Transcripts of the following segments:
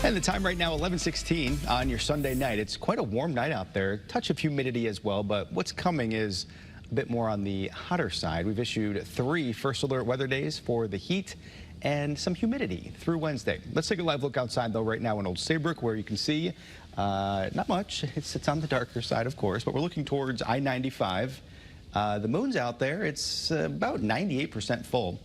And the time right now, 11:16 on your Sunday night. It's quite a warm night out there. Touch of humidity as well, but what's coming is a bit more on the hotter side. We've issued 3 first alert weather days for the heat and some humidity through Wednesday. Let's take a live look outside, though, right now in Old Saybrook, where you can see not much. It's on the darker side, of course, but we're looking towards I-95. The moon's out there. It's about 98% full.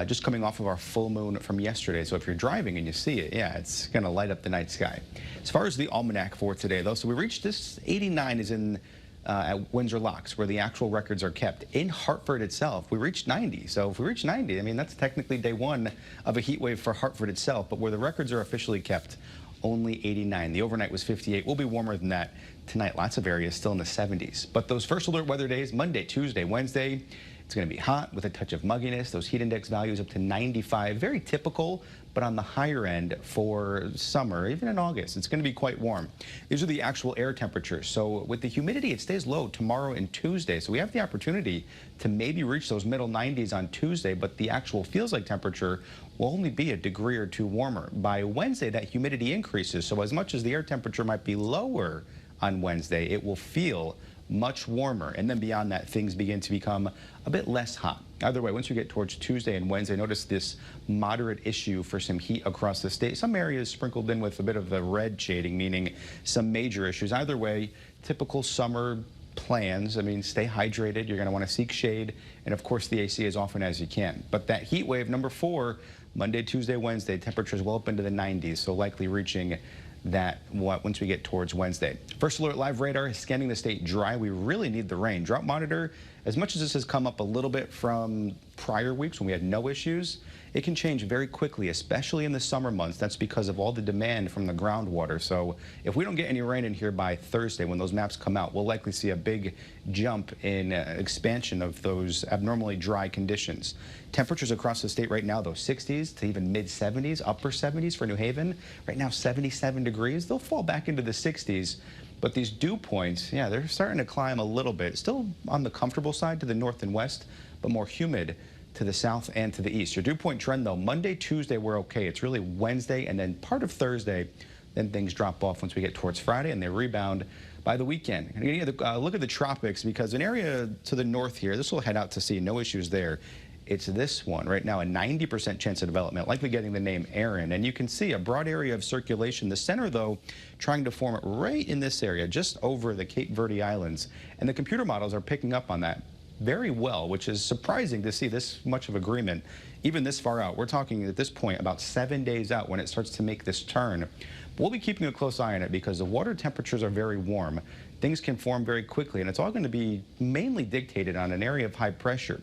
Just coming off of our full moon from yesterday. So if you're driving and you see it, yeah, it's going to light up the night sky. As far as the almanac for today, though, so we reached this 89 is in at Windsor Locks, where the actual records are kept. In Hartford itself, we reached 90. So if we reach 90, I mean, that's technically day 1 of a heat wave for Hartford itself. But where the records are officially kept, only 89. The overnight was 58. We'll be warmer than that tonight. Lots of areas still in the 70s. But those first alert weather days, Monday, Tuesday, Wednesday, it's going to be hot with a touch of mugginess. Those heat index values up to 95. Very typical, but on the higher end for summer, even in August. It's going to be quite warm. These are the actual air temperatures. So with the humidity, it stays low tomorrow and Tuesday. So we have the opportunity to maybe reach those middle 90s on Tuesday, but the actual feels like temperature will only be a degree or 2 warmer. By Wednesday, that humidity increases. So as much as the air temperature might be lower on Wednesday, it will feel much warmer, and then beyond that, things begin to become a bit less hot. Either way, once we get towards Tuesday and Wednesday, notice this moderate issue for some heat across the state. Some areas sprinkled in with a bit of the red shading, meaning some major issues. Either way, typical summer plans. I mean, stay hydrated. You're going to want to seek shade, and of course, the AC as often as you can. But that heat wave number 4, Monday, Tuesday, Wednesday, temperatures well up into the 90s, so likely reaching that once we get towards Wednesday. First alert live radar is scanning the state dry. We really need the rain. Drought monitor, as much as this has come up a little bit from prior weeks when we had no issues, it can change very quickly, especially in the summer months. That's because of all the demand from the groundwater. So if we don't get any rain in here by Thursday when those maps come out, we'll likely see a big jump in expansion of those abnormally dry conditions. Temperatures across the state right now, though, 60s to even mid-70s, upper 70s for New Haven. Right now, 77 degrees. They'll fall back into the 60s. But these dew points, yeah, they're starting to climb a little bit. Still on the comfortable side to the north and west, but more humid to the south and to the east. Your dew point trend, though, Monday, Tuesday, we're okay. It's really Wednesday and then part of Thursday. Then things drop off once we get towards Friday, and they rebound by the weekend. And you look at the tropics, because an area to the north here, this will head out to sea, no issues there. It's this one right now, a 90% chance of development, likely getting the name Aaron. And you can see a broad area of circulation. The center, though, trying to form it right in this area, just over the Cape Verde Islands. And the computer models are picking up on that very well, which is surprising to see this much of agreement, even this far out. We're talking at this point about 7 days out when it starts to make this turn. But we'll be keeping a close eye on it because the water temperatures are very warm. Things can form very quickly, and it's all going to be mainly dictated on an area of high pressure.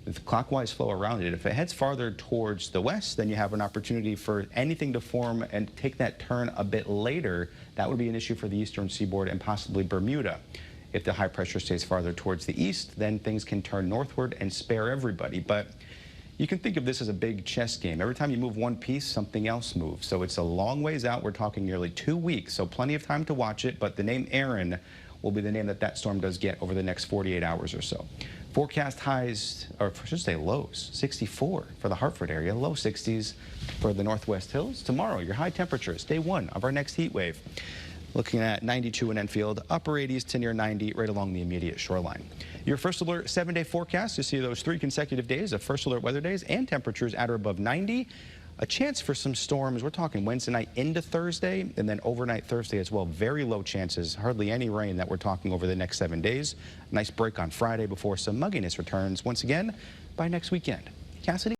With clockwise flow around it, if it heads farther towards the west, then you have an opportunity for anything to form and take that turn a bit later. That would be an issue for the eastern seaboard and possibly Bermuda. If the high pressure stays farther towards the east, then things can turn northward and spare everybody. But you can think of this as a big chess game. Every time you move one piece, something else moves. So it's a long ways out. We're talking nearly 2 weeks, so plenty of time to watch it. But the name Aaron will be the name that storm does get over the next 48 hours or so. Forecast highs, or I should say lows, 64 for the Hartford area, low 60s for the Northwest Hills. Tomorrow, your high temperatures, day 1 of our next heat wave. Looking at 92 in Enfield, upper 80s to near 90 right along the immediate shoreline. Your first alert 7-day forecast, you see those 3 consecutive days of first alert weather days and temperatures at or above 90. A chance for some storms. We're talking Wednesday night into Thursday and then overnight Thursday as well. Very low chances, hardly any rain that we're talking over the next 7 days. Nice break on Friday before some mugginess returns once again by next weekend. Cassidy?